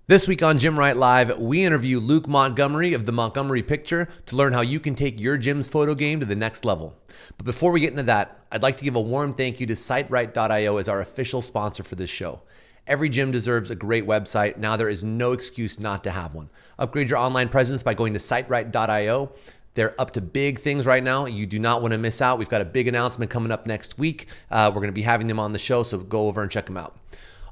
This week on Gymwright Live, we interview Luke Montgomery of the Montgomery Picture to learn how you can take your gym's photo game to the next level. But before we get into that, I'd like to give a warm thank you to SiteRight.io as our official sponsor for this show. Every gym deserves a great website. Now there is no excuse not to have one. Upgrade your online presence by going to SiteRight.io. They're up to big things right now. You do not want to miss out. We've got a big announcement coming up next week. We're going to be having them on the show, so go over and check them out.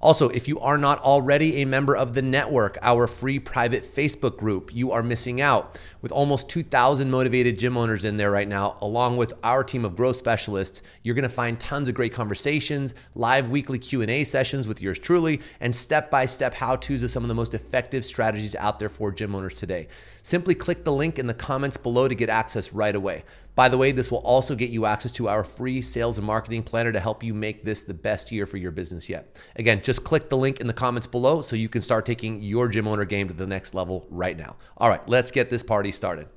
Also, if you are not already a member of the network, our free private Facebook group, you are missing out. With almost 2,000 motivated gym owners in there right now, along with our team of growth specialists, you're going to find tons of great conversations, live weekly Q&A sessions with yours truly, and step-by-step how-tos of some of the most effective strategies out there for gym owners today. Simply click the link in the comments below to get access right away. By the way, this will also get you access to our free sales and marketing planner to help you make this the best year for your business yet. Again, just click the link in the comments below so you can start taking your gym owner game to the next level right now. All right, let's get this party started.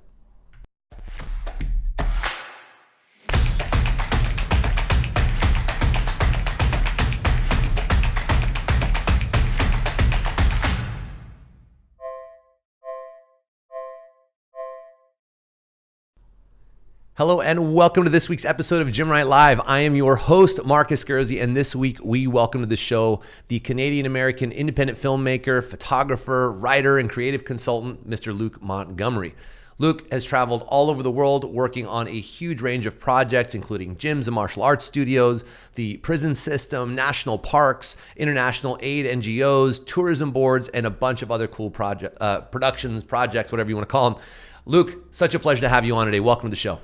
Hello and welcome to this week's episode of Gymwright Live. I am your host, Marcus Guerzi, and this week we welcome to the show the Canadian-American independent filmmaker, photographer, writer, and creative consultant, Mr. Luke Montgomery. Luke has traveled all over the world working on a huge range of projects, including gyms and martial arts studios, the prison system, national parks, international aid NGOs, tourism boards, and a bunch of other cool productions, projects, whatever you want to call them. Luke, such a pleasure to have you on today. Welcome to the show.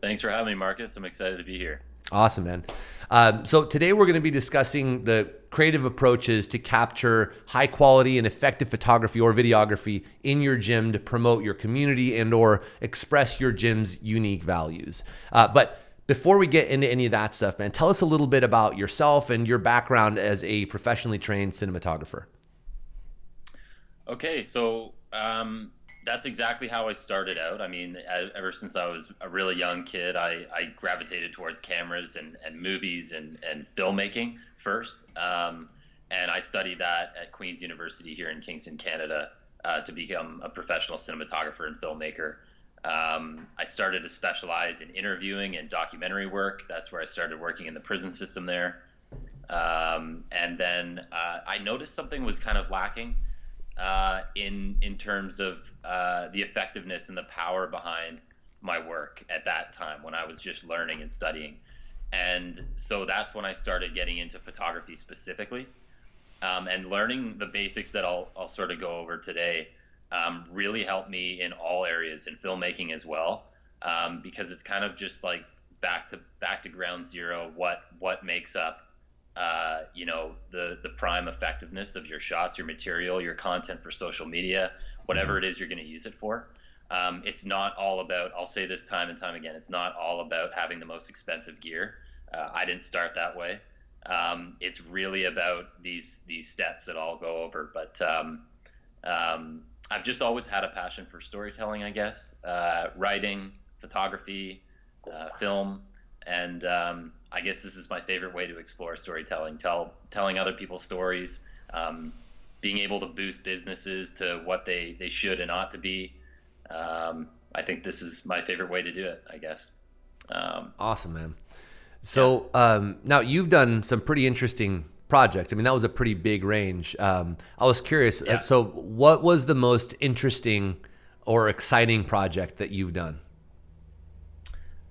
Thanks for having me, Marcus. I'm excited to be here. Awesome, man. So today we're going to be discussing the creative approaches to capture high quality and effective photography or videography in your gym to promote your community and or express your gym's unique values. But before we get into any of that stuff, man, tell us a little bit about yourself and your background as a professionally trained cinematographer. Okay, so that's exactly how I started out. I mean, ever since I was a really young kid, I gravitated towards cameras and movies and filmmaking first. And I studied that at Queen's University here in Kingston, Canada, to become a professional cinematographer and filmmaker. I started to specialize in interviewing and documentary work. That's where I started working in the prison system there. And then I noticed something was kind of lacking in terms of the effectiveness and the power behind my work at that time when I was just learning and studying. And so that's when I started getting into photography specifically, and learning the basics that I'll sort of go over today really helped me in all areas, in filmmaking as well, because it's kind of just like back to ground zero. What makes up the prime effectiveness of your shots, your material, your content for social media, whatever it is you're going to use it for. It's not all about, I'll say this time and time again, it's not all about having the most expensive gear. I didn't start that way. It's really about these steps that I'll go over. But I've just always had a passion for storytelling, I guess, writing, photography, film, and I guess this is my favorite way to explore storytelling, telling other people's stories, being able to boost businesses to what they should and ought to be. I think this is my favorite way to do it, I guess. Awesome, man. So now you've done some pretty interesting projects. I mean, that was a pretty big range. I was curious. Yeah. So what was the most interesting or exciting project that you've done?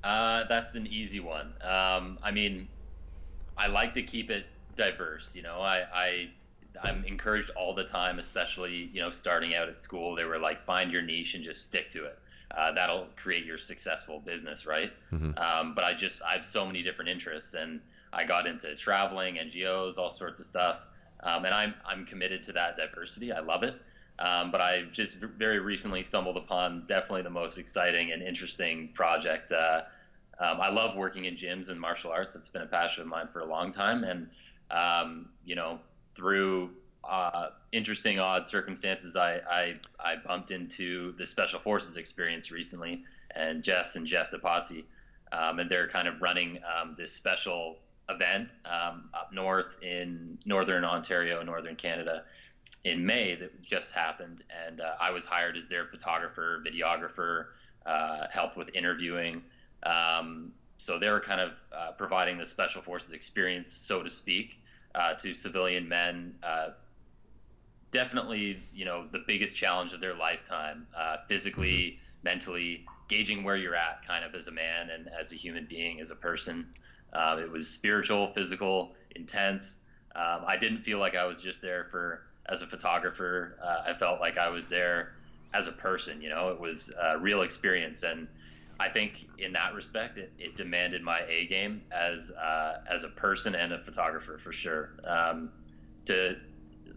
That's an easy one. I mean, I like to keep it diverse. I'm encouraged all the time, especially, starting out at school. They were like, find your niche and just stick to it. That'll create your successful business, right? Mm-hmm. But I have so many different interests, and I got into traveling, NGOs, all sorts of stuff. And I'm committed to that diversity. I love it. But I just very recently stumbled upon definitely the most exciting and interesting project. I love working in gyms and martial arts. It's been a passion of mine for a long time. And, through interesting, odd circumstances, I bumped into the Special Forces experience recently, and Jess and Jeff DePazzi, and they're kind of running this special event up north in northern Ontario, northern Canada. in May that just happened, and I was hired as their photographer, videographer, helped with interviewing. So they were kind of providing the special forces experience, so to speak, to civilian men. Definitely, the biggest challenge of their lifetime, physically, mentally, gauging where you're at, kind of as a man and as a human being, as a person. It was spiritual, physical, intense. I didn't feel like I was just there as a photographer. I felt like I was there as a person. It was a real experience, and I think in that respect, it demanded my A game as a person and a photographer, for sure. To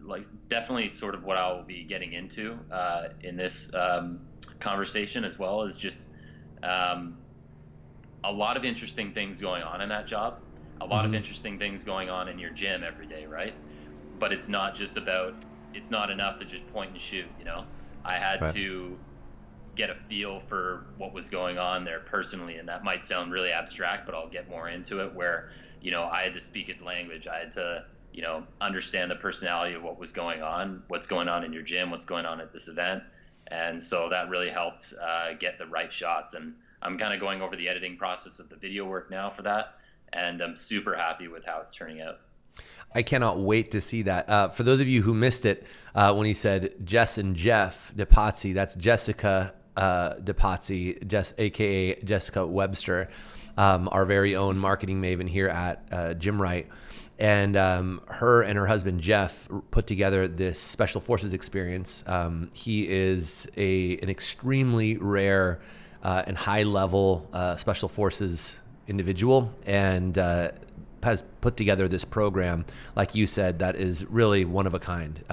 like definitely sort of what I'll be getting into in this conversation, as well as just a lot of interesting things going on in that job, a lot of interesting things going on in your gym every day, right? But it's not enough to just point and shoot. I had Right. to get a feel for what was going on there personally, and that might sound really abstract, but I'll get more into it, where I had to speak its language. I had to understand the personality of what was going on, what's going on in your gym, what's going on at this event. And so that really helped get the right shots. And I'm kind of going over the editing process of the video work now for that, and I'm super happy with how it's turning out. I cannot wait to see that. For those of you who missed it, when he said Jess and Jeff DePazzi, that's Jessica DePazzi, aka Jessica Webster, our very own marketing maven here at Gymwright. And her and her husband Jeff put together this special forces experience. He is an extremely rare and high level special forces individual, and has put together this program, like you said, that is really one of a kind.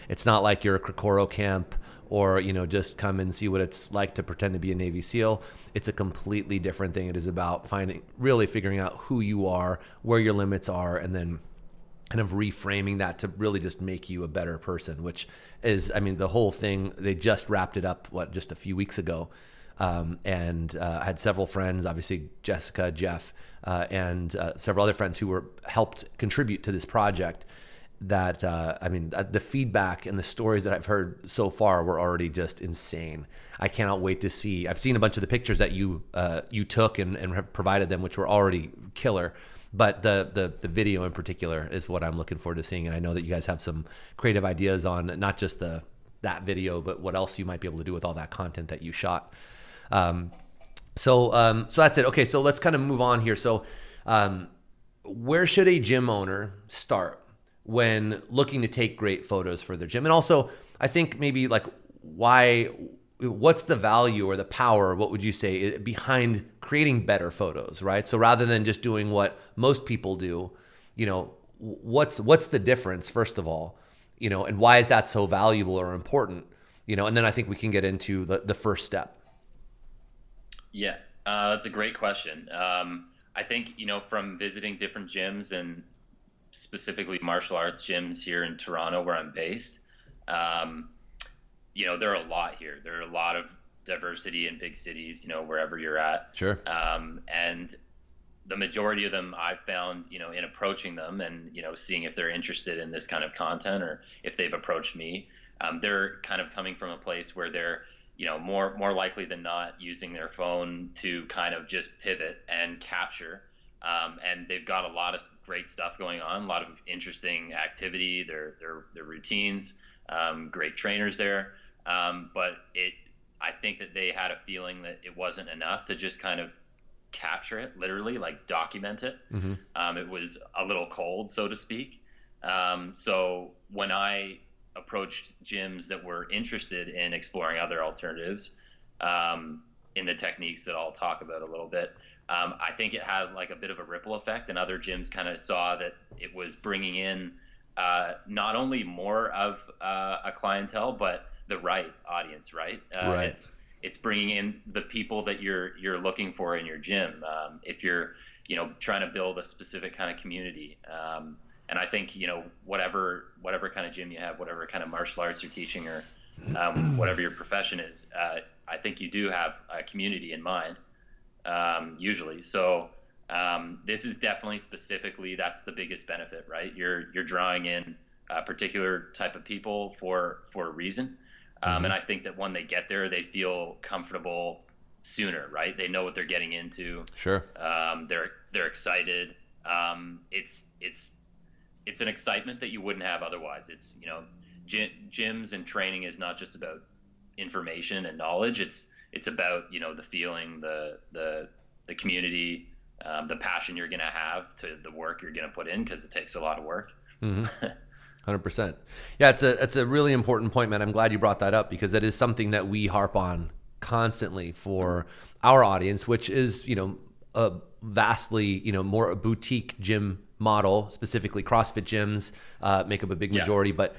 It's not like you're a Krikoro camp, or just come and see what it's like to pretend to be a Navy SEAL. It's a completely different thing. It is about really figuring out who you are, where your limits are, and then kind of reframing that to really just make you a better person, which is, the whole thing. They just wrapped it up, just a few weeks ago. And I had several friends, obviously Jessica, Jeff, and several other friends who were helped contribute to this project. That the feedback and the stories that I've heard so far were already just insane. I cannot wait to see. I've seen a bunch of the pictures that you took and have provided them, which were already killer. But the video in particular is what I'm looking forward to seeing. And I know that you guys have some creative ideas on not just that video, but what else you might be able to do with all that content that you shot. So that's it. Okay, so let's kind of move on here. So where should a gym owner start when looking to take great photos for their gym? And also, I think maybe what's the value or the power, what would you say, behind creating better photos, right? So rather than just doing what most people do, what's the difference, first of all, and why is that so valuable or important? And then I think we can get into the first step. Yeah, that's a great question. I think, from visiting different gyms, and specifically martial arts gyms here in Toronto, where I'm based, there are a lot here. There are a lot of diversity in big cities, wherever you're at. Sure. And the majority of them I've found, in approaching them and, seeing if they're interested in this kind of content, or if they've approached me, they're kind of coming from a place where they're, more likely than not using their phone to kind of just pivot and capture. And they've got a lot of great stuff going on, a lot of interesting activity, their routines, great trainers there. But I think that they had a feeling that it wasn't enough to just kind of capture it, literally, like document it. Mm-hmm. It was a little cold, so to speak. So when I approached gyms that were interested in exploring other alternatives, in the techniques that I'll talk about a little bit, I think it had like a bit of a ripple effect, and other gyms kind of saw that it was bringing in not only more of a clientele, but the right audience, right? Right. It's bringing in the people that you're looking for in your gym. If you're trying to build a specific kind of community, and I think whatever kind of gym you have, whatever kind of martial arts you're teaching, or whatever your profession is, I think you do have a community in mind, usually. So this is definitely specifically, that's the biggest benefit, right? You're drawing in particular type of people for a reason. And I think that when they get there, they feel comfortable sooner, right? They know what they're getting into. Sure. They're excited. It's an excitement that you wouldn't have otherwise. It's, gyms and training is not just about information and knowledge. It's about, the feeling, the community, the passion you're going to have to the work you're going to put in, because it takes a lot of work. 100%. Yeah, it's a really important point, man. I'm glad you brought that up, because that is something that we harp on constantly for our audience, which is, a vastly, more a boutique gym model, specifically CrossFit gyms make up a big majority. But,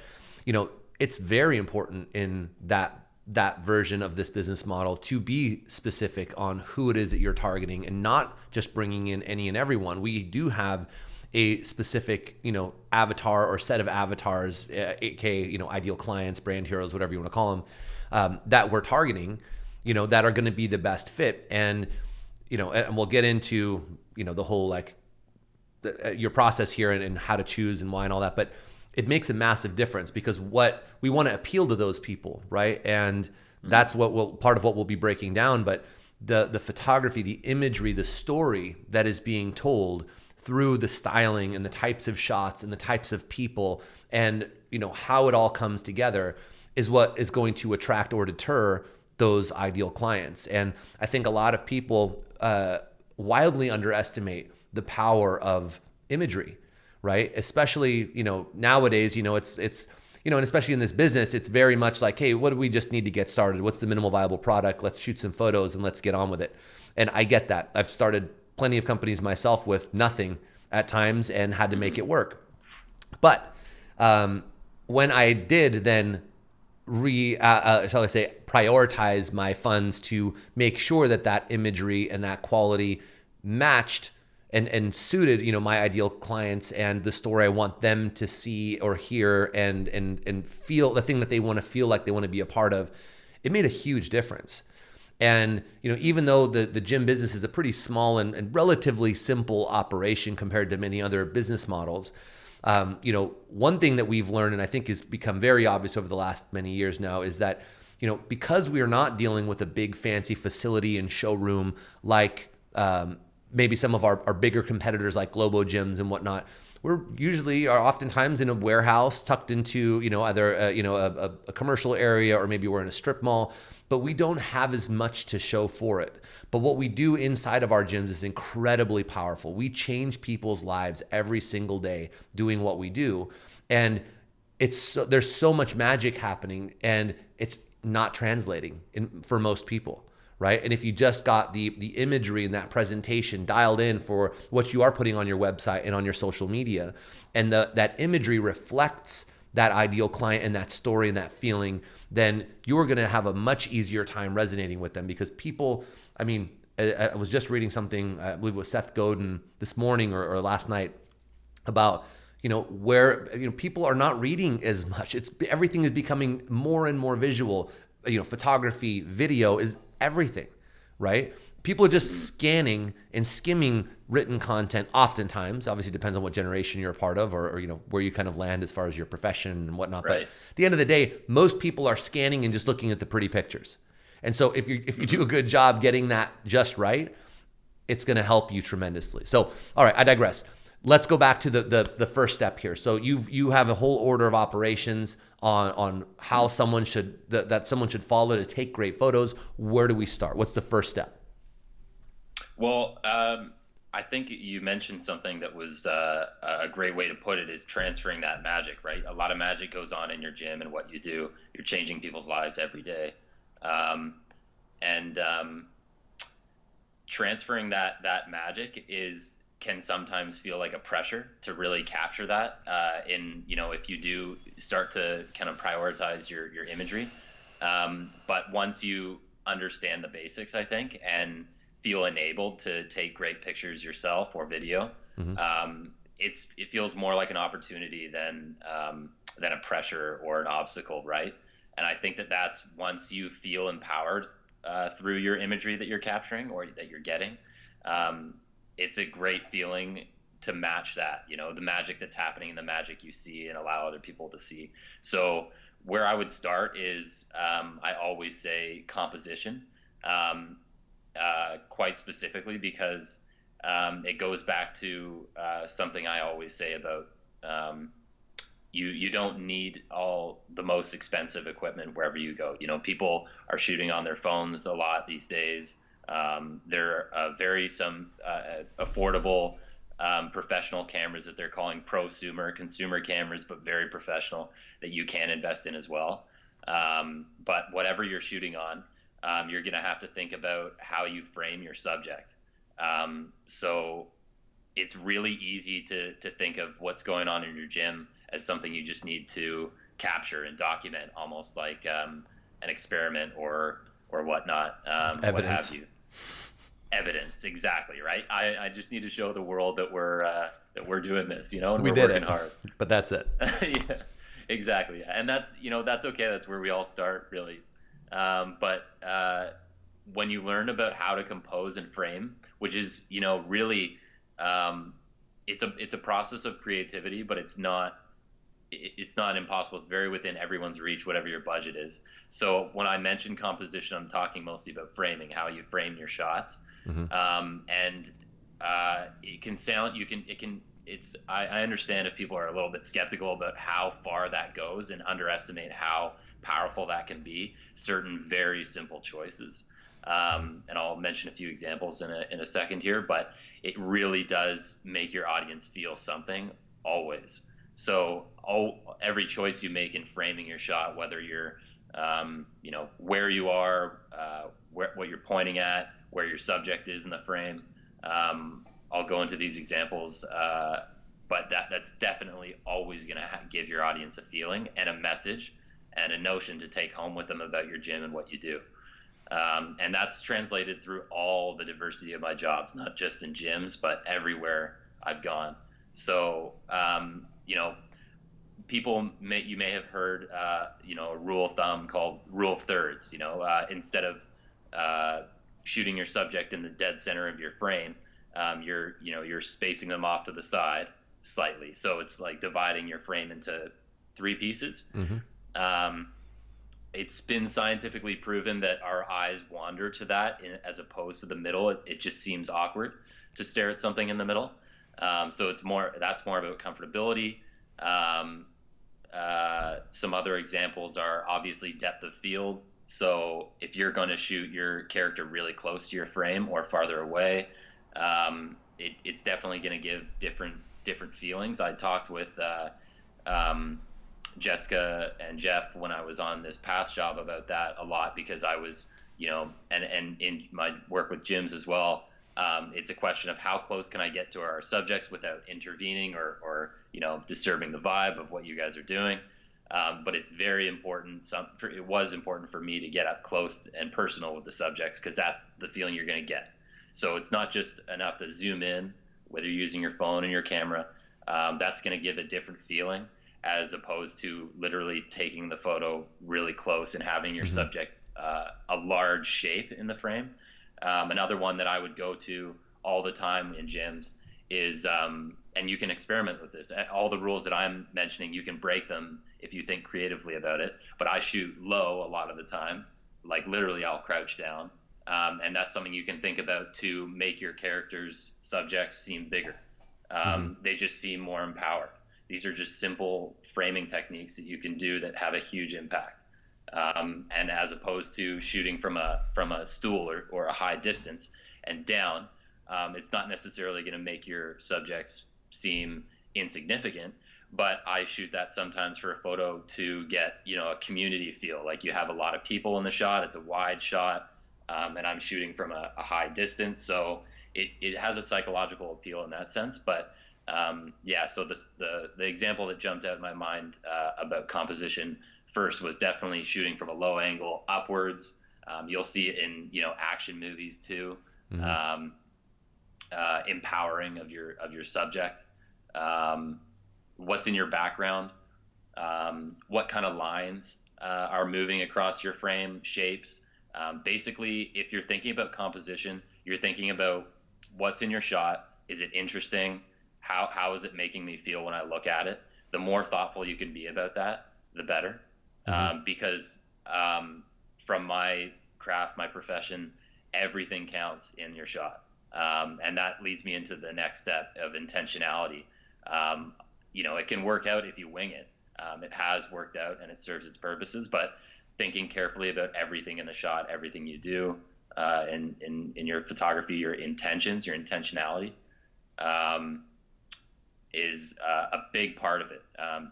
it's very important in that version of this business model to be specific on who it is that you're targeting, and not just bringing in any and everyone. We do have a specific, avatar or set of avatars, aka, ideal clients, brand heroes, whatever you want to call them, that we're targeting, that are going to be the best fit. And, and we'll get into, the whole, your process here, and how to choose and why and all that. But it makes a massive difference, because what we want to appeal to those people, right? And that's what part of what we'll be breaking down. But the photography, the imagery, the story that is being told through the styling and the types of shots and the types of people, and how it all comes together, is what is going to attract or deter those ideal clients. And I think a lot of people wildly underestimate the power of imagery, right? Especially nowadays, it's and especially in this business, it's very much like, hey, what do we just need to get started? What's the minimal viable product? Let's shoot some photos and let's get on with it. And I get that. I've started plenty of companies myself with nothing at times and had to make it work. But when I did then shall I say, prioritize my funds to make sure that imagery and that quality matched and suited, my ideal clients and the story I want them to see or hear and feel, the thing that they want to feel like they want to be a part of, it made a huge difference. And, even though the gym business is a pretty small and relatively simple operation compared to many other business models, one thing that we've learned, and I think has become very obvious over the last many years now, is that, because we are not dealing with a big fancy facility and showroom like maybe some of our bigger competitors like Globo gyms and whatnot, we're usually are oftentimes in a warehouse tucked into, either a commercial area, or maybe we're in a strip mall, but we don't have as much to show for it. But what we do inside of our gyms is incredibly powerful. We change people's lives every single day doing what we do. And there's so much magic happening, and it's not translating for most people. Right? And if you just got the imagery and that presentation dialed in for what you are putting on your website and on your social media, and that imagery reflects that ideal client and that story and that feeling, then you're going to have a much easier time resonating with them. Because people, I was just reading something, I believe it was Seth Godin this morning or last night, about where people are not reading as much. Everything is becoming more and more visual. Photography, video is everything, right? People are just scanning and skimming written content oftentimes. Obviously, depends on what generation you're a part of, or where you kind of land as far as your profession and whatnot. Right. But at the end of the day, most people are scanning and just looking at the pretty pictures. And so if you do a good job getting that just right, it's going to help you tremendously. So, all right, I digress. Let's go back to the first step here. So you have a whole order of operations on how someone should follow to take great photos. Where do we start? What's the first step? Well, I think you mentioned something that was a great way to put it, is transferring that magic, right? A lot of magic goes on in your gym and what you do. You're changing people's lives every day. Transferring that magic can sometimes feel like a pressure to really capture that if you do start to kind of prioritize your imagery. But once you understand the basics, I think, and feel enabled to take great pictures yourself or video, it feels more like an opportunity than a pressure or an obstacle, right? And I think that's once you feel empowered through your imagery that you're capturing or that you're getting, it's a great feeling to match that, you know, the magic that's happening and the magic you see, and allow other people to see. So where I would start is, I always say composition, quite specifically because it goes back to something I always say about, you don't need all the most expensive equipment wherever you go. You know, people are shooting on their phones a lot these days. There are some affordable professional cameras that they're calling prosumer, consumer cameras, but very professional, that you can invest in as well. But whatever you're shooting on, you're going to have to think about how you frame your subject. So it's really easy to think of what's going on in your gym as something you just need to capture and document, almost like an experiment or whatnot, what have you. Evidence, exactly, right? I just need to show the world that we're doing this, you know, and we we're did working it hard. But that's it. Yeah, exactly. And that's, you know, that's okay. That's where we all start, really. But when you learn about how to compose and frame, which is, you know, really, it's a process of creativity, but it's not impossible. It's very within everyone's reach, whatever your budget is. So when I mention composition, I'm talking mostly about framing, how you frame your shots. And it can sound, I understand if people are a little bit skeptical about how far that goes and underestimate how powerful that can be, certain very simple choices. And I'll mention a few examples in a second here, but it really does make your audience feel something always. So every choice you make in framing your shot, whether you're, you know, where you are, what you're pointing at, where your subject is in the frame. I'll go into these examples, but that's definitely always going to give your audience a feeling and a message and a notion to take home with them about your gym and what you do. And that's translated through all the diversity of my jobs, not just in gyms, but everywhere I've gone. So, you know, you may have heard, you know, a rule of thumb called rule of thirds. You know, instead of shooting your subject in the dead center of your frame, you're spacing them off to the side slightly. So it's like dividing your frame into 3 pieces. It's been scientifically proven that our eyes wander to that as opposed to the middle. It just seems awkward to stare at something in the middle. So that's more about comfortability. Some other examples are obviously depth of field. So if you're going to shoot your character really close to your frame or farther away, it's definitely going to give different feelings. I talked with Jessica and Jeff when I was on this past job about that a lot, because I was, you know, and in my work with gyms as well, it's a question of how close can I get to our subjects without intervening or you know, disturbing the vibe of what you guys are doing. But it's very important. It was important for me to get up close and personal with the subjects, because that's the feeling you're going to get. So it's not just enough to zoom in, whether you're using your phone or your camera. That's going to give a different feeling, as opposed to literally taking the photo really close and having your subject a large shape in the frame. Another one that I would go to all the time in gyms is, and you can experiment with this. All the rules that I'm mentioning, you can break them if you think creatively about it. But I shoot low a lot of the time, like literally I'll crouch down. And that's something you can think about to make your characters' subjects seem bigger. They just seem more empowered. These are just simple framing techniques that you can do that have a huge impact. And as opposed to shooting from a stool or a high distance and down, it's not necessarily going to make your subjects seem insignificant. But I shoot that sometimes for a photo to get, you know, a community feel, like you have a lot of people in the shot. It's a wide shot, and I'm shooting from a high distance, so it has a psychological appeal in that sense. But yeah, so the example that jumped out in my mind about composition first was definitely shooting from a low angle upwards. You'll see it in, you know, action movies too. Empowering of your subject. What's in your background? What kind of lines are moving across your frame, shapes? Basically, if you're thinking about composition, you're thinking about what's in your shot. Is it interesting? how is it making me feel when I look at it? The more thoughtful you can be about that, the better. Because from my craft, my profession, everything counts in your shot. And that leads me into the next step of intentionality. It can work out if you wing it. It has worked out and it serves its purposes, but thinking carefully about everything in the shot, everything you do, in your photography, your intentions, your intentionality, is a big part of it,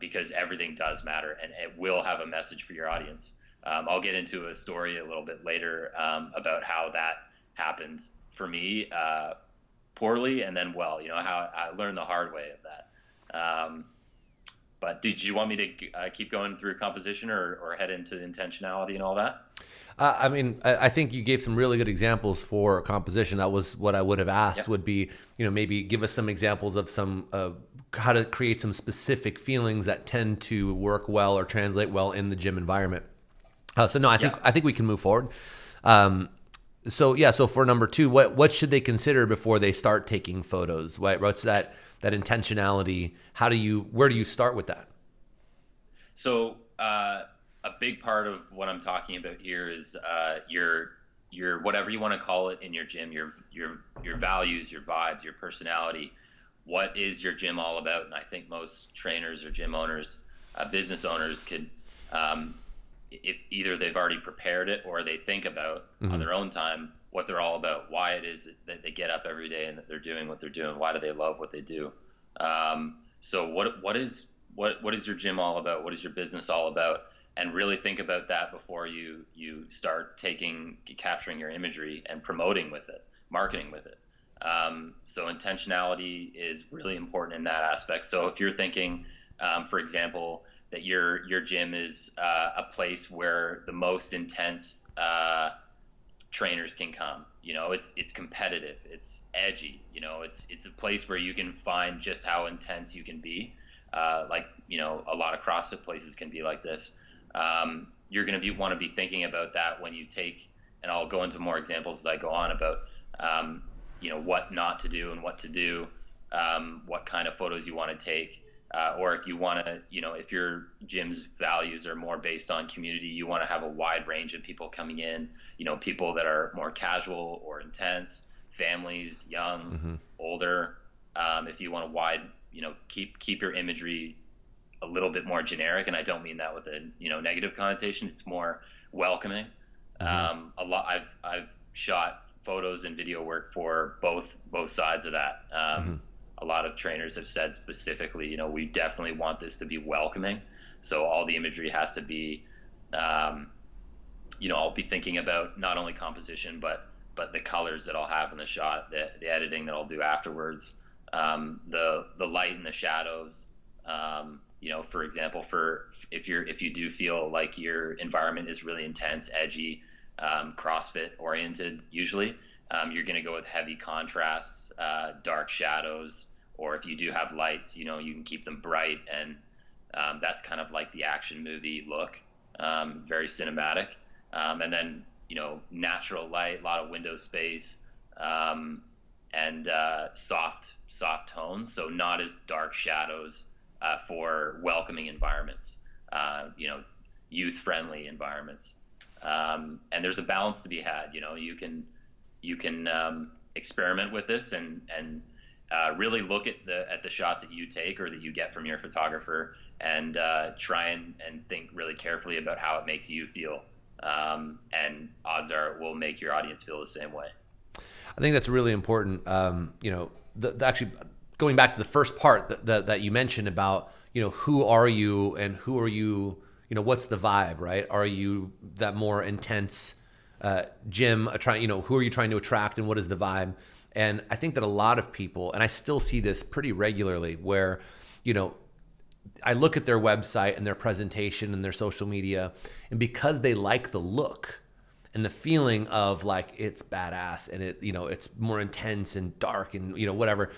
because everything does matter and it will have a message for your audience. I'll get into a story a little bit later about how that happened for me, poorly and then well, how I learned the hard way of that. But did you want me to keep going through composition or head into intentionality and all that? I think you gave some really good examples for composition. That was what I would have asked. Yep. Would be, maybe give us some examples of some how to create some specific feelings that tend to work well or translate well in the gym environment. I think we can move forward. So for number 2, what should they consider before they start taking photos? What's that intentionality? Where do you start with that? So a big part of what I'm talking about here is your whatever you want to call it in your gym, your values, your vibes, your personality. What is your gym all about? And I think most trainers or gym owners, business owners could, if either they've already prepared it or they think about on their own time what they're all about, why it is that they get up every day and that they're doing what they're doing. Why do they love what they do? So what is your gym all about? What is your business all about? And really think about that before you start capturing your imagery and promoting with it, marketing with it. So intentionality is really important in that aspect. So if you're thinking, for example, that your gym is a place where the most intense trainers can come, it's competitive, it's edgy, it's a place where you can find just how intense you can be. A lot of CrossFit places can be like this. You're going to want to be thinking about that when you take, and I'll go into more examples as I go on about, what not to do and what to do, what kind of photos you want to take, or if you want to, if your gym's values are more based on community, you want to have a wide range of people coming in, people that are more casual or intense, families, young, older. If you want to keep your imagery a little bit more generic, and I don't mean that with a negative connotation. It's more welcoming. I've shot photos and video work for both sides of that. A lot of trainers have said specifically, we definitely want this to be welcoming. So all the imagery has to be, I'll be thinking about not only composition but the colors that I'll have in the shot, the editing that I'll do afterwards, the light and the shadows. For example, if you do feel like your environment is really intense, edgy, CrossFit oriented, usually you're going to go with heavy contrasts, dark shadows, or if you do have lights, you can keep them bright, and that's kind of like the action movie look, very cinematic, and then natural light, a lot of window space, and soft tones, so not as dark shadows. For welcoming environments, youth-friendly environments, and there's a balance to be had. You can experiment with this and really look at the shots that you take or that you get from your photographer, and try and think really carefully about how it makes you feel. And odds are it will make your audience feel the same way. I think that's really important. Actually, going back to the first part that you mentioned about, who are you and who are you, what's the vibe, right? Are you that more intense gym, who are you trying to attract and what is the vibe? And I think that a lot of people, and I still see this pretty regularly, where, I look at their website and their presentation and their social media, and because they like the look and the feeling of like it's badass and it's more intense and dark and whatever,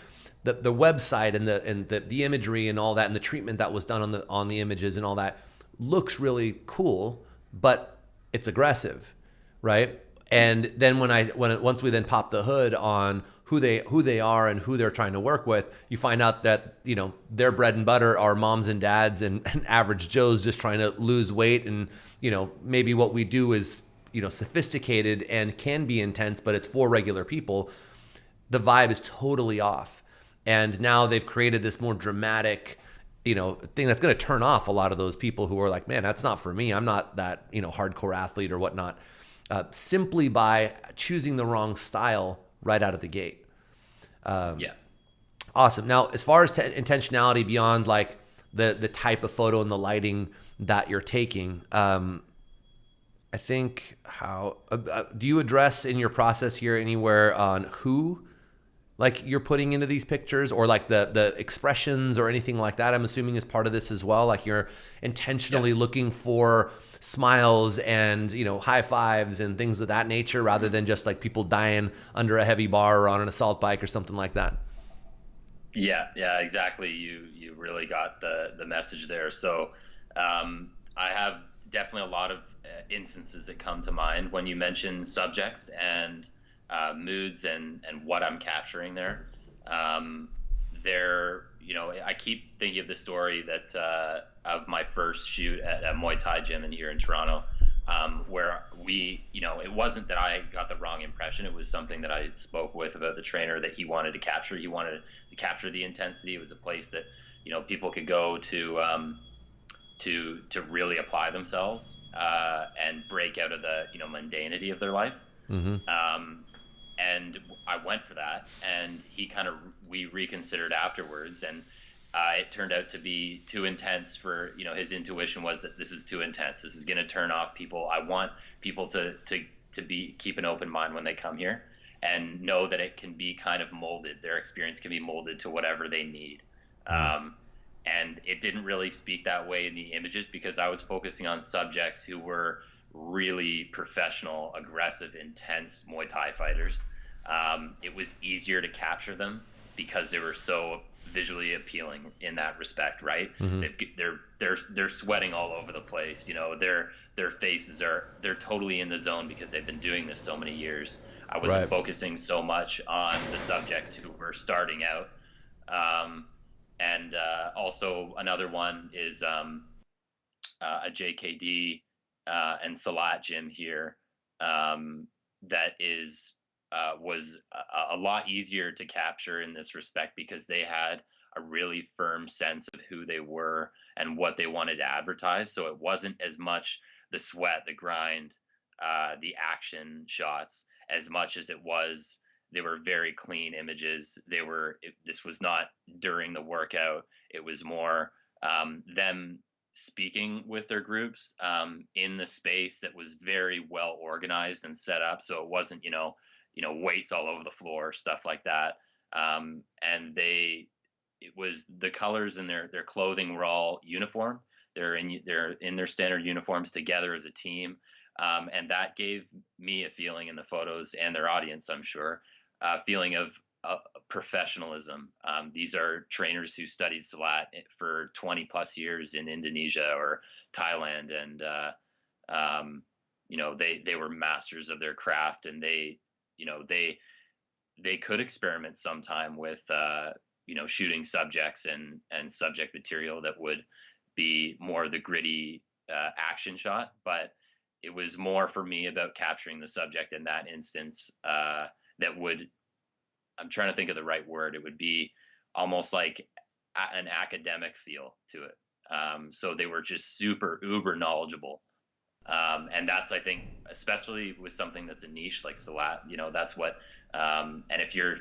the website and the imagery and all that and the treatment that was done on the images and all that looks really cool, but it's aggressive, right? And then once we then pop the hood on who they are and who they're trying to work with, you find out that, you know, their bread and butter are moms and dads and average Joes just trying to lose weight. And, you know, maybe what we do is, you know, sophisticated and can be intense, but it's for regular people. The vibe is totally off. And now they've created this more dramatic, you know, thing that's going to turn off a lot of those people who are like, man, that's not for me. I'm not that, you know, hardcore athlete or whatnot. Simply by choosing the wrong style right out of the gate. Yeah. Awesome. Now, as far as intentionality beyond like the type of photo and the lighting that you're taking, I think how do you address in your process here anywhere on who like you're putting into these pictures, or like the expressions or anything like that? I'm assuming is part of this as well. Like you're intentionally looking for smiles and, you know, high fives and things of that nature, rather than just like people dying under a heavy bar or on an assault bike or something like that. Yeah, exactly. You really got the message there. So I have definitely a lot of instances that come to mind when you mention subjects and moods and what I'm capturing there. You know, I keep thinking of the story that of my first shoot at a Muay Thai gym here in Toronto, where you know, it wasn't that I got the wrong impression. It was something that I spoke with about the trainer that he wanted to capture. He wanted to capture the intensity. It was a place that, you know, people could go to really apply themselves and break out of the, you know, mundanity of their life. Mm-hmm. And I went for that, and we reconsidered afterwards, and it turned out to be too intense for, you know, his intuition was that this is too intense. This is going to turn off people. I want people to keep an open mind when they come here and know that it can be kind of molded. Their experience can be molded to whatever they need. And it didn't really speak that way in the images because I was focusing on subjects who were really professional, aggressive, intense Muay Thai fighters. It was easier to capture them because they were so visually appealing in that respect, right? Mm-hmm. They're sweating all over the place. You know, their faces they're totally in the zone because they've been doing this so many years. I wasn't focusing so much on the subjects who were starting out. And also another one is a JKD and Salat gym here that was a lot easier to capture in this respect because they had a really firm sense of who they were and what they wanted to advertise. So it wasn't as much the sweat, the grind, the action shots as much as it was. They were very clean images. This was not during the workout. It was more them speaking with their groups in the space that was very well organized and set up. So it wasn't, you know, weights all over the floor, stuff like that. And it was the colors in their clothing were all uniform. They're in their standard uniforms together as a team. And that gave me a feeling in the photos and their audience, I'm sure, feeling of professionalism. These are trainers who studied Salat for 20 plus years in Indonesia or Thailand. And, you know, they were masters of their craft, and they could experiment sometime with, you know, shooting subjects and subject material that would be more the gritty action shot. But it was more for me about capturing the subject in that instance that would, I'm trying to think of the right word. It would be almost like an academic feel to it. So they were just super uber knowledgeable. And that's, I think, especially with something that's a niche like Salat, you know, that's what, and if you're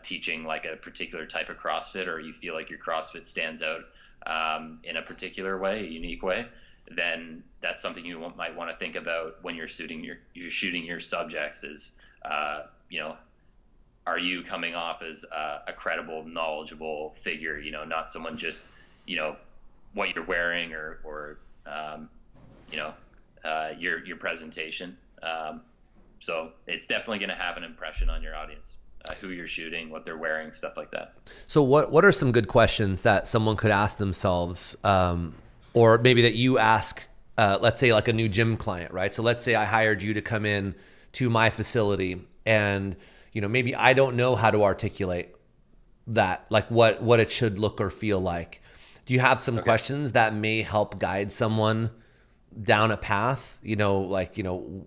teaching like a particular type of CrossFit, or you feel like your CrossFit stands out in a particular way, a unique way, then that's something you might want to think about when you're shooting your subjects is, you know, are you coming off as a credible, knowledgeable figure, you know, not someone just, you know, what you're wearing or you know, your presentation. So it's definitely going to have an impression on your audience, who you're shooting, what they're wearing, stuff like that. So what are some good questions that someone could ask themselves, or maybe that you ask, let's say like a new gym client, right? So let's say I hired you to come in to my facility, and maybe I don't know how to articulate that, like what it should look or feel like. Do you have some Okay. questions that may help guide someone down a path?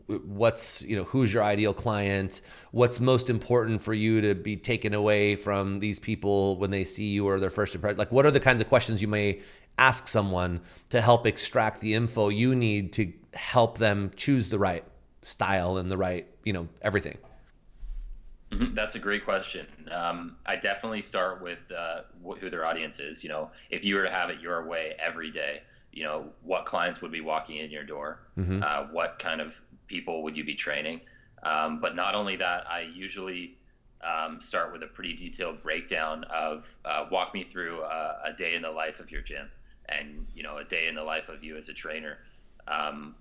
What's, who's your ideal client? What's most important for you to be taken away from these people when they see you or their first impression? Like, what are the kinds of questions you may ask someone to help extract the info you need to help them choose the right style and the right, everything? That's a great question. I definitely start with who their audience is. If you were to have it your way every day, what clients would be walking in your door? Mm-hmm. What kind of people would you be training? But not only that, I usually start with a pretty detailed breakdown of walk me through a day in the life of your gym, and a day in the life of you as a trainer. Um,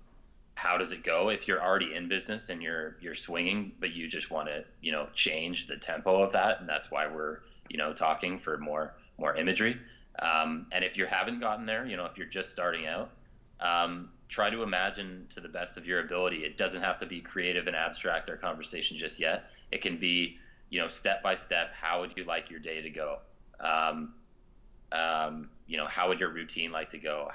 how does it go if you're already in business and you're swinging, but you just want to change the tempo of that, and that's why we're talking for more imagery. And if you haven't gotten there, if you're just starting out, try to imagine to the best of your ability. It doesn't have to be creative and abstract or conversation just yet. It can be step by step. How would you like your day to go? um, how would your routine like to go?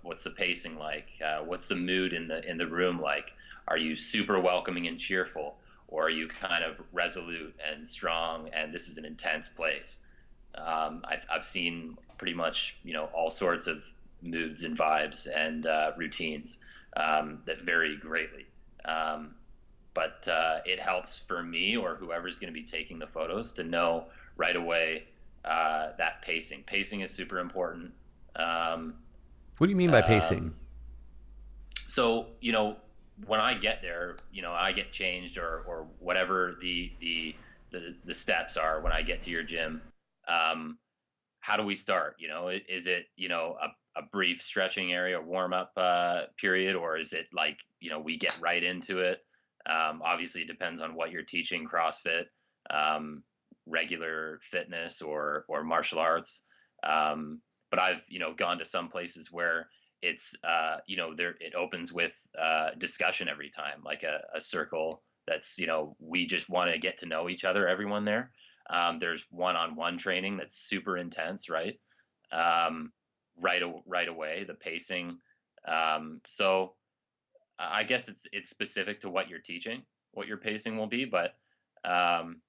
What's the pacing like? What's the mood in the room like? Are you super welcoming and cheerful, or are you kind of resolute and strong? And this is an intense place. I've seen pretty much all sorts of moods and vibes and routines that vary greatly. Um, but it helps for me or whoever's going to be taking the photos to know right away that pacing. Pacing is super important. Um, What do you mean by pacing? um, so when I get there, I get changed or whatever the steps are when I get to your gym. Um, how do we start? Is it a brief stretching area warm up period, or is it like we get right into it? Obviously, it depends on what you're teaching: CrossFit, um, regular fitness, or martial arts. Um, but I've gone to some places where it's there it opens with discussion every time, like a circle that's we just want to get to know each other, everyone there. There's one-on-one training that's super intense, right? um, right away, the pacing. So I guess it's specific to what you're teaching, what your pacing will be, but um,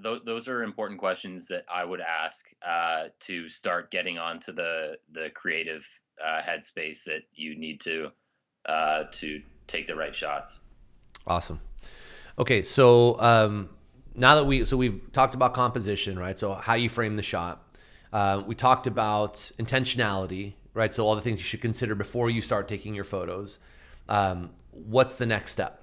those are important questions that I would ask to start getting onto the creative headspace that you need to take the right shots. Awesome. Okay, so now that we've talked about composition, right? So how you frame the shot. We talked about intentionality, right? So all the things you should consider before you start taking your photos. What's the next step?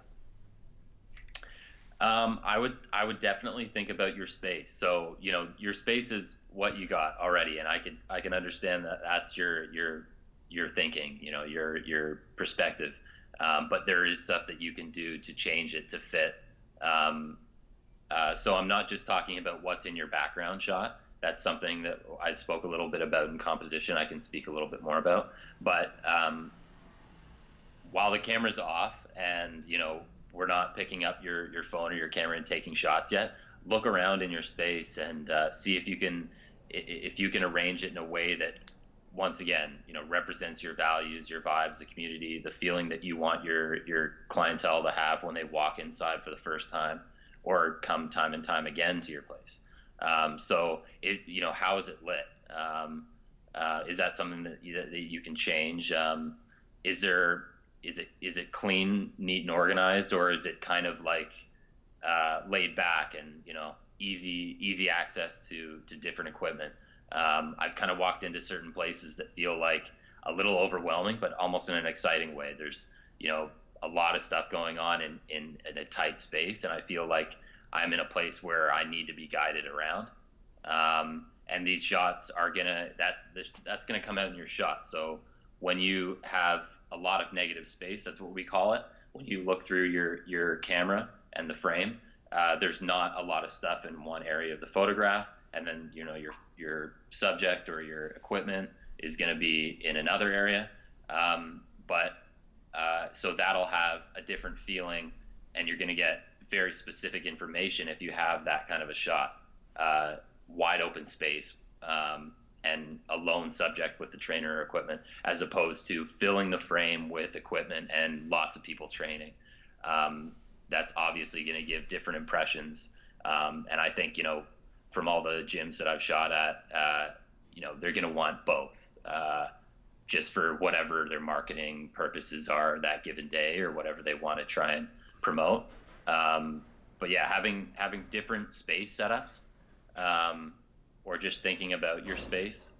I would definitely think about your space. So your space is what you got already, and I can understand that that's your thinking, your perspective. But there is stuff that you can do to change it to fit. Um, so I'm not just talking about what's in your background shot. That's something that I spoke a little bit about in composition. I can speak a little bit more about. But while the camera's off and we're not picking up your phone or your camera and taking shots yet, look around in your space and see if you can arrange it in a way that once again represents your values, your vibes, the community, the feeling that you want your clientele to have when they walk inside for the first time or come time and time again to your place. So how is it lit? Is that something that you can change? Is there is it clean, neat, and organized, or is it kind of like laid back and easy access to different equipment? I've kind of walked into certain places that feel like a little overwhelming, but almost in an exciting way. There's a lot of stuff going on in a tight space, and I feel like I'm in a place where I need to be guided around. And these shots are that's gonna come out in your shot. So when you have a lot of negative space, that's what we call it. When you look through your camera and the frame, there's not a lot of stuff in one area of the photograph, and then your subject or your equipment is going to be in another area. But so that'll have a different feeling, and you're going to get very specific information if you have that kind of a shot, wide open space, and a lone subject with the trainer or equipment, as opposed to filling the frame with equipment and lots of people training. That's obviously going to give different impressions. And I think, from all the gyms that I've shot at, they're going to want both, just for whatever their marketing purposes are that given day or whatever they want to try and promote. But yeah, having different space setups, or just thinking about your space,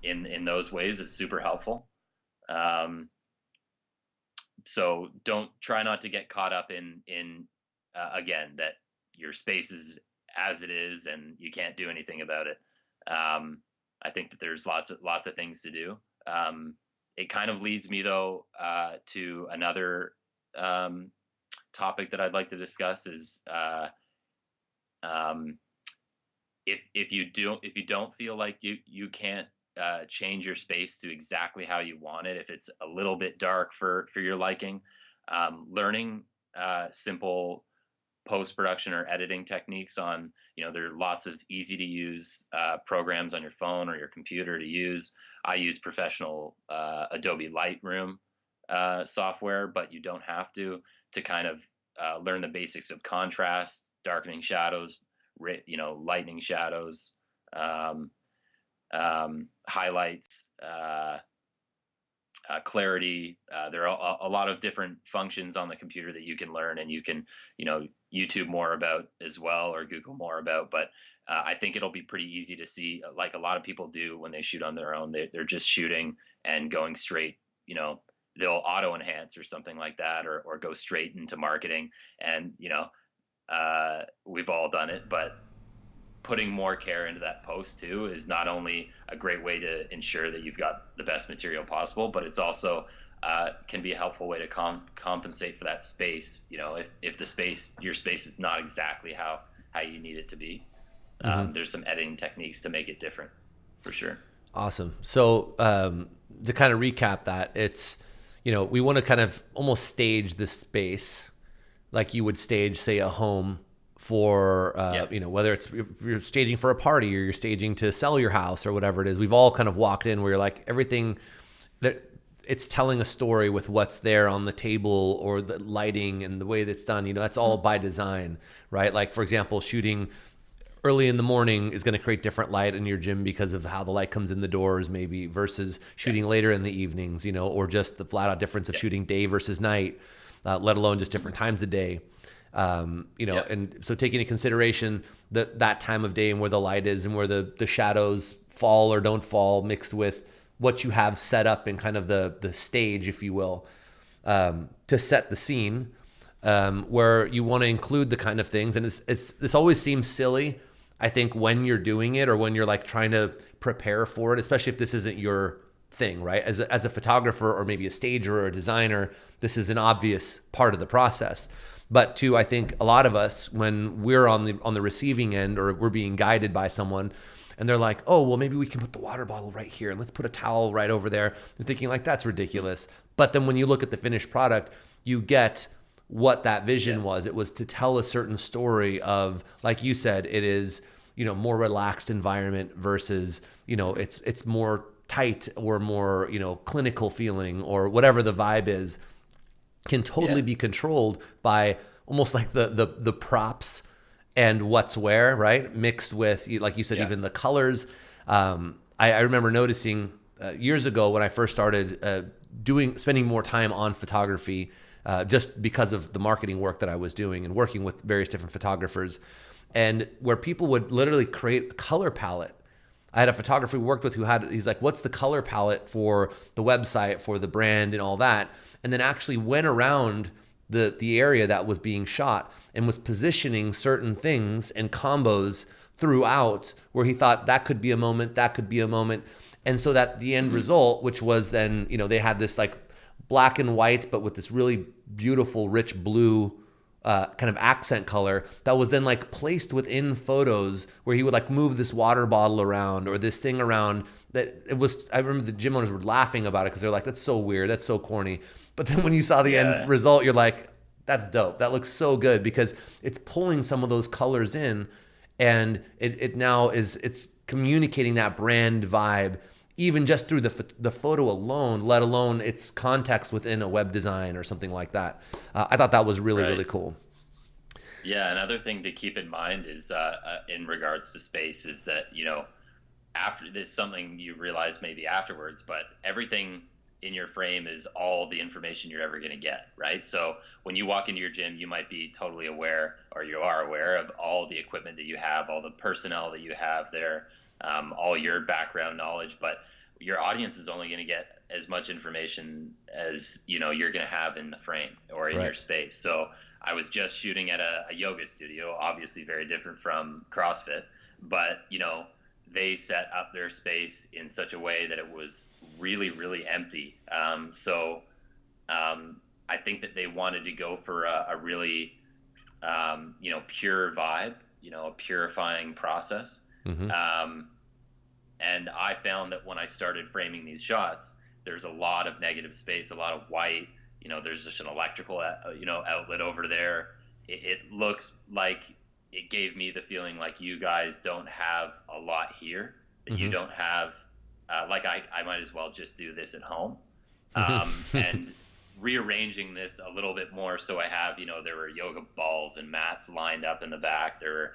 in those ways is super helpful. So try not to get caught up in again, that your space is as it is and you can't do anything about it. I think that there's lots of things to do. It kind of leads me though, to another, topic that I'd like to discuss is, if you don't feel like you can't change your space to exactly how you want it, if it's a little bit dark for your liking, learning simple post-production or editing techniques on, there are lots of easy to use programs on your phone or your computer to use. I use professional Adobe Lightroom software, but you don't have to kind of learn the basics of contrast, darkening shadows, lightening shadows, highlights, clarity. There are a lot of different functions on the computer that you can learn, and you can, YouTube more about as well, or Google more about. But I think it'll be pretty easy to see, like a lot of people do when they shoot on their own. They're just shooting and going straight, they'll auto enhance or something like that, or go straight into marketing. And, we've all done it, but putting more care into that post too is not only a great way to ensure that you've got the best material possible, but it's also can be a helpful way to compensate for that space. If your space is not exactly how you need it to be, there's some editing techniques to make it different, for sure. Awesome. So to kind of recap that, it's, we want to kind of almost stage this space like you would stage, say, a home for, whether it's, if you're staging for a party or you're staging to sell your house or whatever it is. We've all kind of walked in where you're like, everything that it's telling a story with what's there on the table or the lighting and the way that's done, that's all by design, right? Like, for example, shooting early in the morning is going to create different light in your gym because of how the light comes in the doors, maybe, versus shooting later in the evenings, or just the flat out difference of shooting day versus night, let alone just different times of day. And so taking into consideration that time of day and where the light is and where the shadows fall or don't fall, mixed with what you have set up in kind of the stage, if you will, to set the scene, where you want to include the kind of things. And this always seems silly, I think, when you're doing it or when you're like trying to prepare for it, especially if this isn't your thing, right? As a photographer or maybe a stager or a designer, this is an obvious part of the process. But I think a lot of us, when we're on the receiving end or we're being guided by someone and they're like, oh, well, maybe we can put the water bottle right here and let's put a towel right over there. You're thinking like, that's ridiculous. But then when you look at the finished product, you get what that vision was. It was to tell a certain story of, like you said, it is, more relaxed environment versus, it's more tight or more, clinical feeling, or whatever the vibe is, can totally be controlled by almost like the props and what's where, right? Mixed with, like you said, even the colors. I remember noticing years ago when I first started spending more time on photography, just because of the marketing work that I was doing and working with various different photographers, and where people would literally create a color palette. I had a photographer we worked with he's like, what's the color palette for the website, for the brand and all that? And then actually went around the area that was being shot and was positioning certain things and combos throughout where he thought that could be a moment, that could be a moment. And so that the end result, which was then, they had this like black and white, but with this really beautiful, rich blue kind of accent color that was then like placed within photos where he would like move this water bottle around or this thing around that it was, I remember the gym owners were laughing about it because they're like, that's so weird, that's so corny. But then when you saw the end result, you're like, That's dope. That looks so good because it's pulling some of those colors in, and it now is, it's communicating that brand vibe even just through the photo alone, let alone its context within a web design or something like that. I thought that was really, Right. really cool. Yeah, another thing to keep in mind is in regards to space is that, after this, something you realize maybe afterwards, but everything in your frame is all the information you're ever going to get, right? So when you walk into your gym, you might be totally aware, or you are aware of all the equipment that you have, all the personnel that you have there, all your background knowledge, but your audience is only going to get as much information as you're going to have in the frame or in Right. your space. So I was just shooting at a yoga studio, obviously very different from CrossFit, but they set up their space in such a way that it was really, really empty. I think that they wanted to go for a really, pure vibe, a purifying process. Mm-hmm. And I found that when I started framing these shots, there's a lot of negative space, a lot of white. There's just an electrical, outlet over there. It looks like it gave me the feeling like you guys don't have a lot here, that Mm-hmm. you don't have, like I might as well just do this at home. And rearranging this a little bit more. So I have, there were yoga balls and mats lined up in the back. There were,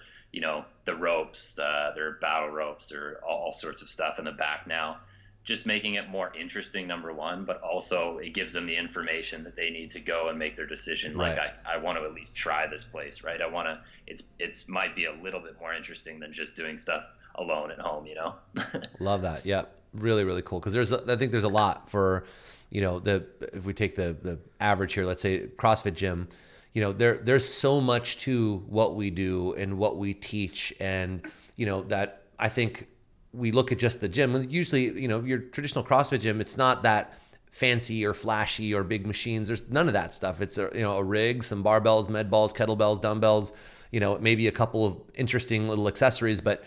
the ropes, there are battle ropes, there are all sorts of stuff in the back now. Just making it more interesting, number one, but also it gives them the information that they need to go and make their decision. Right. Like I want to at least try this place, right? I want to. It's might be a little bit more interesting than just doing stuff alone at home, Love that. Yeah, really, really cool. Because I think there's a lot for, if we take the average here, let's say CrossFit gym, there's so much to what we do and what we teach, and that I think we look at just the gym. Usually, your traditional CrossFit gym, it's not that fancy or flashy or big machines. There's none of that stuff. It's a rig, some barbells, med balls, kettlebells, dumbbells, maybe a couple of interesting little accessories, but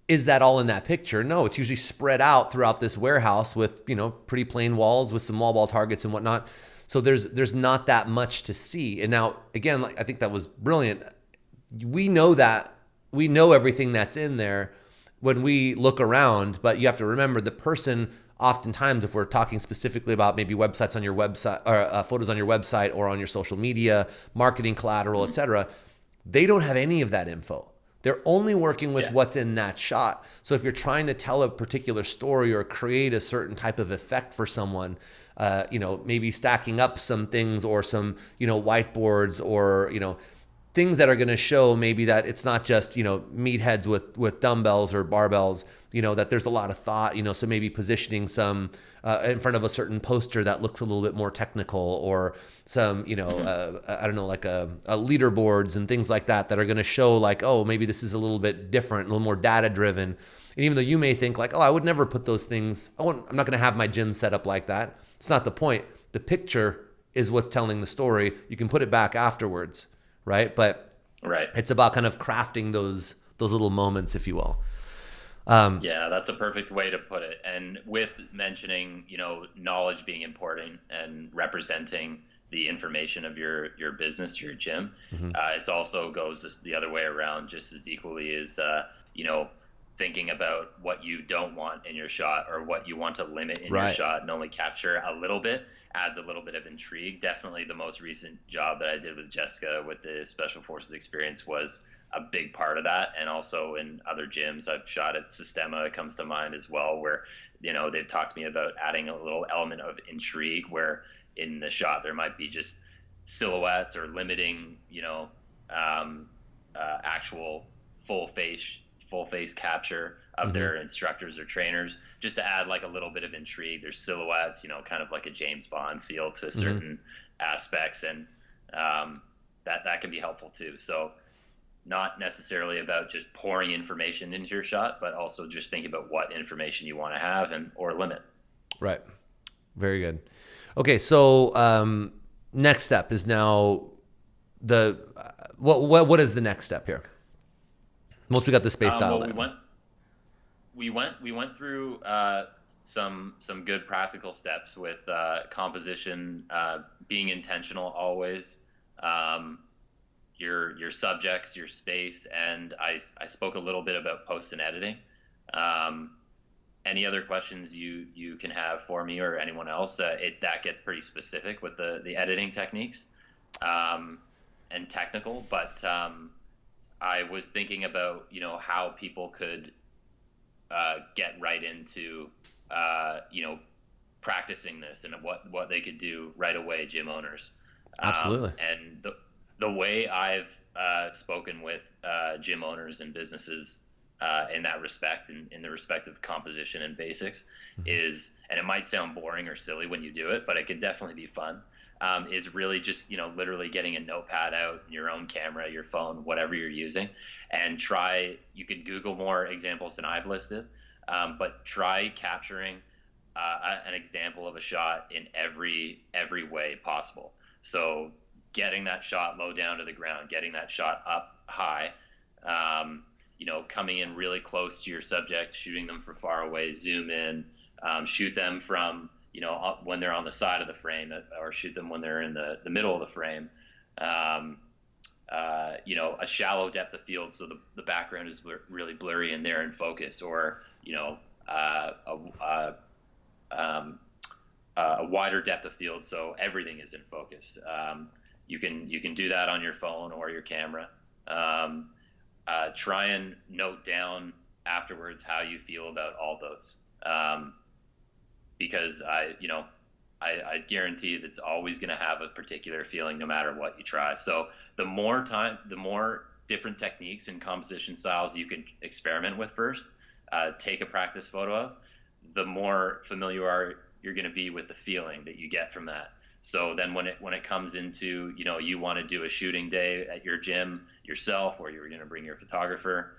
is that all in that picture? No, it's usually spread out throughout this warehouse with, pretty plain walls with some wall ball targets and whatnot. So there's not that much to see. And now, again, I think that was brilliant. We know everything that's in there when we look around, but you have to remember the person, oftentimes, if we're talking specifically about maybe websites on your website or photos on your website or on your social media, marketing collateral, et cetera, they don't have any of that info. They're only working with what's in that shot. So if you're trying to tell a particular story or create a certain type of effect for someone, maybe stacking up some things or some, whiteboards or, things that are going to show maybe that it's not just, meatheads with dumbbells or barbells, that there's a lot of thought, so maybe positioning some in front of a certain poster that looks a little bit more technical, or some, I don't know, like leaderboards and things like that are going to show like, oh, maybe this is a little bit different, a little more data driven. And even though you may think like, oh, I would never put those things, I'm not going to have my gym set up like that. It's not the point. The picture is what's telling the story. You can put it back afterwards, right? But Right. it's about kind of crafting those little moments, if you will. Yeah, that's a perfect way to put it. And with mentioning, knowledge being important and representing the information of your business, your gym, it's also goes just the other way around just as equally as, thinking about what you don't want in your shot or what you want to limit in your shot and only capture a little bit adds a little bit of intrigue. Definitely the most recent job that I did with Jessica with the Special Forces experience was a big part of that. And also in other gyms I've shot at, Sistema comes to mind as well, where, they've talked to me about adding a little element of intrigue where in the shot there might be just silhouettes or limiting, actual full face capture of their instructors or trainers, just to add like a little bit of intrigue. There's silhouettes, kind of like a James Bond feel to certain aspects, and that can be helpful too. So not necessarily about just pouring information into your shot, but also just thinking about what information you want to have or limit. Right. Very good. Okay. So next step is now what is the next step here? Once we got the space dialed in. we went through some good practical steps with composition, being intentional always, um, your subjects, your space, and I spoke a little bit about post and editing. Um, any other questions you can have for me or anyone else? It that gets pretty specific with the editing techniques, um, and technical, but I was thinking about how people could get right into practicing this and what they could do right away, gym owners. Absolutely. And the way I've spoken with gym owners and businesses in that respect, in the respect of composition and basics, Mm-hmm. is, and it might sound boring or silly when you do it, but it can definitely be fun. Is really just literally getting a notepad out, your own camera, your phone, whatever you're using, and try. You could Google more examples than I've listed, but try capturing an example of a shot in every way possible. So getting that shot low down to the ground, getting that shot up high, coming in really close to your subject, shooting them from far away, zoom in, shoot them from when they're on the side of the frame, or shoot them when they're in the middle of the frame. Um, a shallow depth of field, so the background is really blurry and they're in focus, or uh, a, a, a wider depth of field, so everything is in focus. You can do that on your phone or your camera. Try and note down afterwards how you feel about all those, because I guarantee that it's always going to have a particular feeling no matter what you try. So the more different techniques and composition styles you can experiment with first, take a practice photo of, the more familiar you're going to be with the feeling that you get from that. So then when it comes into, you want to do a shooting day at your gym yourself, or you're going to bring your photographer,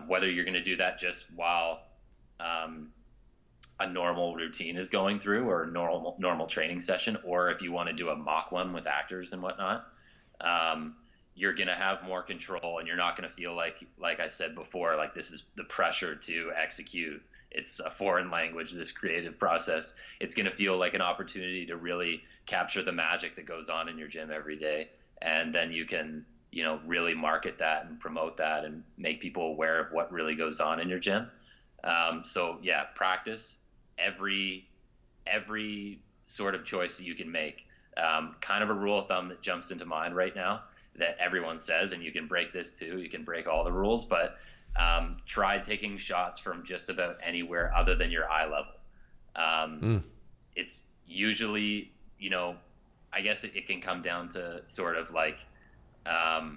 whether you're going to do that just while a normal routine is going through, or a normal training session, or if you want to do a mock one with actors and whatnot, you're going to have more control, and you're not going to feel like I said before, like this is the pressure to execute. It's a foreign language, this creative process. It's going to feel like an opportunity to really capture the magic that goes on in your gym every day. And then you can, really market that and promote that and make people aware of what really goes on in your gym. So yeah, practice every sort of choice that you can make. Kind of a rule of thumb that jumps into mind right now that everyone says, and you can break this too, you can break all the rules, but try taking shots from just about anywhere other than your eye level. It's usually, I guess it can come down to sort of like, I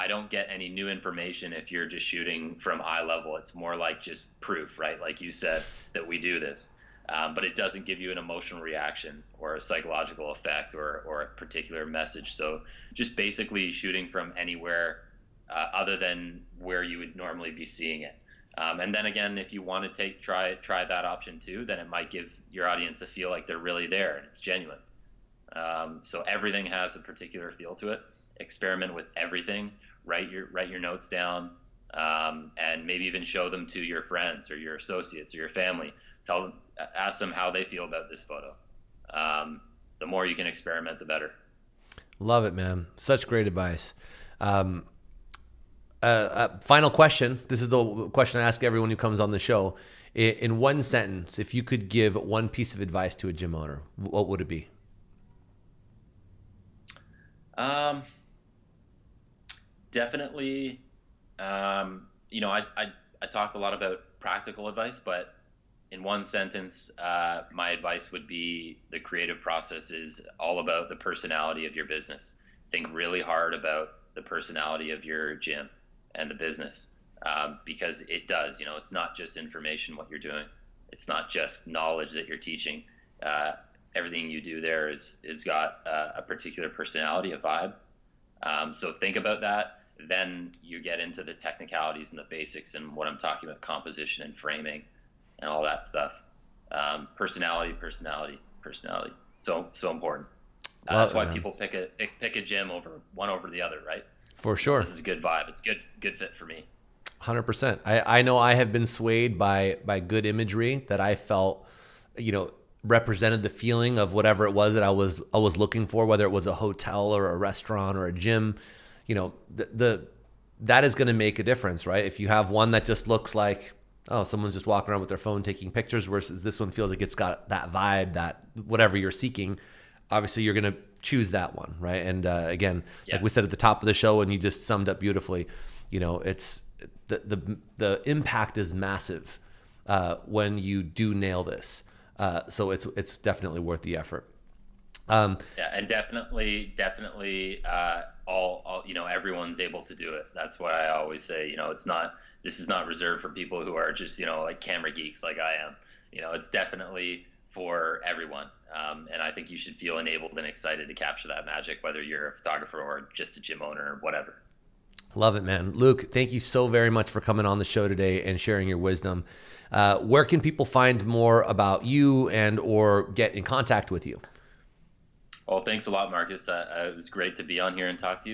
don't get any new information if you're just shooting from eye level. It's more like just proof, right? Like you said, that we do this. But it doesn't give you an emotional reaction or a psychological effect or a particular message. So just basically shooting from anywhere other than where you would normally be seeing it. And then again, if you want to try that option too, then it might give your audience a feel like they're really there and it's genuine. So everything has a particular feel to it. Experiment with everything. Write your notes down, and maybe even show them to your friends or your associates or your family. Ask them how they feel about this photo. The more you can experiment, the better. Love it, man. Such great advice. Final question. This is the question I ask everyone who comes on the show. In one sentence, if you could give one piece of advice to a gym owner, what would it be? Definitely. I talked a lot about practical advice, but in one sentence, my advice would be the creative process is all about the personality of your business. Think really hard about the personality of your gym and the business, because it does. It's not just information what you're doing. It's not just knowledge that you're teaching. Everything you do there is got a particular personality, a vibe. So think about that. Then you get into the technicalities and the basics and what I'm talking about, composition and framing and all that stuff. Personality. So important. That's why people pick a gym over the other, right? For sure. This is a good vibe. It's good fit for me. 100%. I know I have been swayed by good imagery that I felt, represented the feeling of whatever it was that I was looking for, whether it was a hotel or a restaurant or a gym. That is going to make a difference, right? If you have one that just looks like, oh, someone's just walking around with their phone taking pictures, versus this one feels like it's got that vibe, that whatever you're seeking, obviously you're going to choose that one, right? And again, like we said at the top of the show, and you just summed up beautifully, it's the impact is massive when you do nail this. So it's definitely worth the effort. And definitely, all everyone's able to do it. That's what I always say. This is not reserved for people who are just like camera geeks like I am. It's definitely for everyone. And I think you should feel enabled and excited to capture that magic, whether you're a photographer or just a gym owner or whatever. Love it, man. Luke, thank you so very much for coming on the show today and sharing your wisdom. Where can people find more about you and or get in contact with you? Well, thanks a lot, Marcus. It was great to be on here and talk to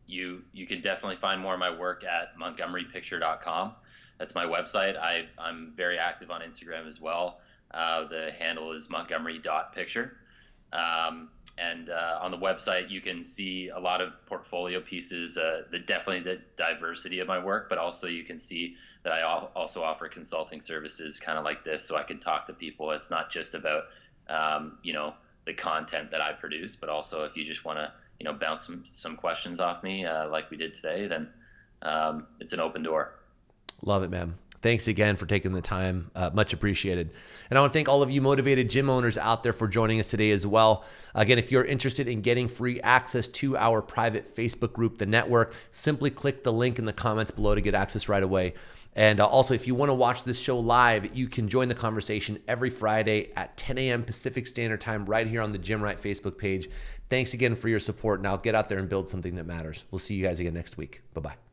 you. You can definitely find more of my work at montgomerypicture.com. That's my website. I'm very active on Instagram as well. The handle is montgomery.picture. And on the website, you can see a lot of portfolio pieces, definitely the diversity of my work, but also you can see that I also offer consulting services kind of like this, so I can talk to people. It's not just about, the content that I produce, but also if you just want to, bounce some questions off me like we did today, then it's an open door. Love it, man. Thanks again for taking the time. Much appreciated. And I want to thank all of you motivated gym owners out there for joining us today as well. Again, if you're interested in getting free access to our private Facebook group, The Network, simply click the link in the comments below to get access right away. And also, if you want to watch this show live, you can join the conversation every Friday at 10 a.m. Pacific Standard Time right here on the Gymwright Facebook page. Thanks again for your support. Now get out there and build something that matters. We'll see you guys again next week. Bye-bye.